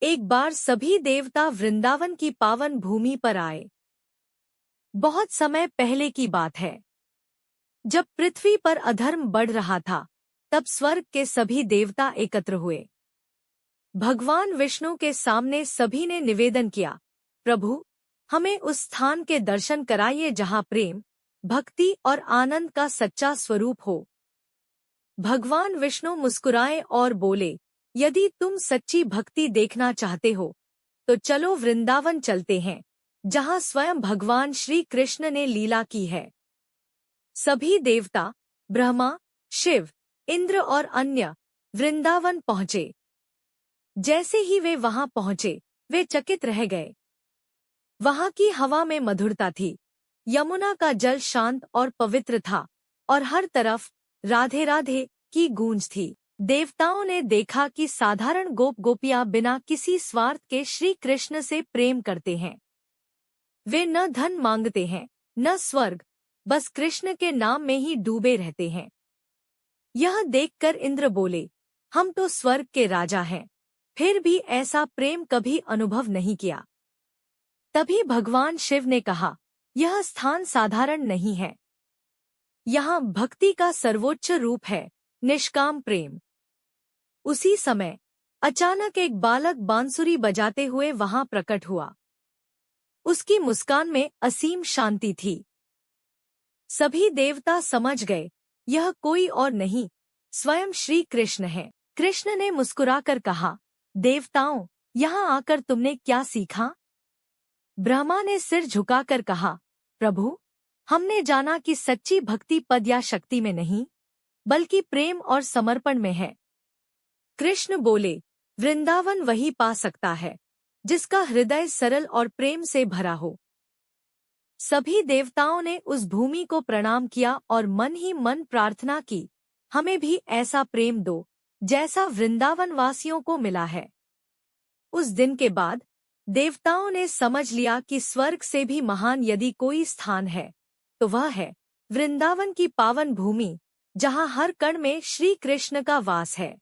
एक बार सभी देवता वृंदावन की पावन भूमि पर आए। बहुत समय पहले की बात है, जब पृथ्वी पर अधर्म बढ़ रहा था, तब स्वर्ग के सभी देवता एकत्र हुए। भगवान विष्णु के सामने सभी ने निवेदन किया, प्रभु, हमें उस स्थान के दर्शन कराइए जहाँ प्रेम, भक्ति और आनंद का सच्चा स्वरूप हो। भगवान विष्णु मुस्कुराए और बोले, यदि तुम सच्ची भक्ति देखना चाहते हो, तो चलो वृंदावन चलते हैं, जहाँ स्वयं भगवान श्री कृष्ण ने लीला की है। सभी देवता, ब्रह्मा, शिव, इंद्र और अन्य वृंदावन पहुँचे। जैसे ही वे वहां पहुँचे, वे चकित रह गए। वहां की हवा में मधुरता थी, यमुना का जल शांत और पवित्र था, और हर तरफ राधे राधे की गूंज थी। देवताओं ने देखा कि साधारण गोप गोपियां बिना किसी स्वार्थ के श्री कृष्ण से प्रेम करते हैं। वे न धन मांगते हैं, न स्वर्ग, बस कृष्ण के नाम में ही डूबे रहते हैं। यह देखकर इंद्र बोले, हम तो स्वर्ग के राजा हैं, फिर भी ऐसा प्रेम कभी अनुभव नहीं किया। तभी भगवान शिव ने कहा, यह स्थान साधारण नहीं है। यहाँ भक्ति का सर्वोच्च रूप है, निष्काम प्रेम। उसी समय अचानक एक बालक बांसुरी बजाते हुए वहां प्रकट हुआ। उसकी मुस्कान में असीम शांति थी। सभी देवता समझ गए, यह कोई और नहीं, स्वयं श्री कृष्ण है। कृष्ण ने मुस्कुराकर कहा, देवताओं, यहाँ आकर तुमने क्या सीखा? ब्रह्मा ने सिर झुकाकर कहा, प्रभु, हमने जाना कि सच्ची भक्ति पद या शक्ति में नहीं, बल्कि प्रेम और समर्पण में है। कृष्ण बोले, वृंदावन वही पा सकता है, जिसका हृदय सरल और प्रेम से भरा हो। सभी देवताओं ने उस भूमि को प्रणाम किया और मन ही मन प्रार्थना की, हमें भी ऐसा प्रेम दो, जैसा वृंदावन वासियों को मिला है। उस दिन के बाद देवताओं ने समझ लिया कि स्वर्ग से भी महान यदि कोई स्थान है, तो वह है वृंदावन की पावन भूमि, जहाँ हर कण में श्री कृष्ण का वास है।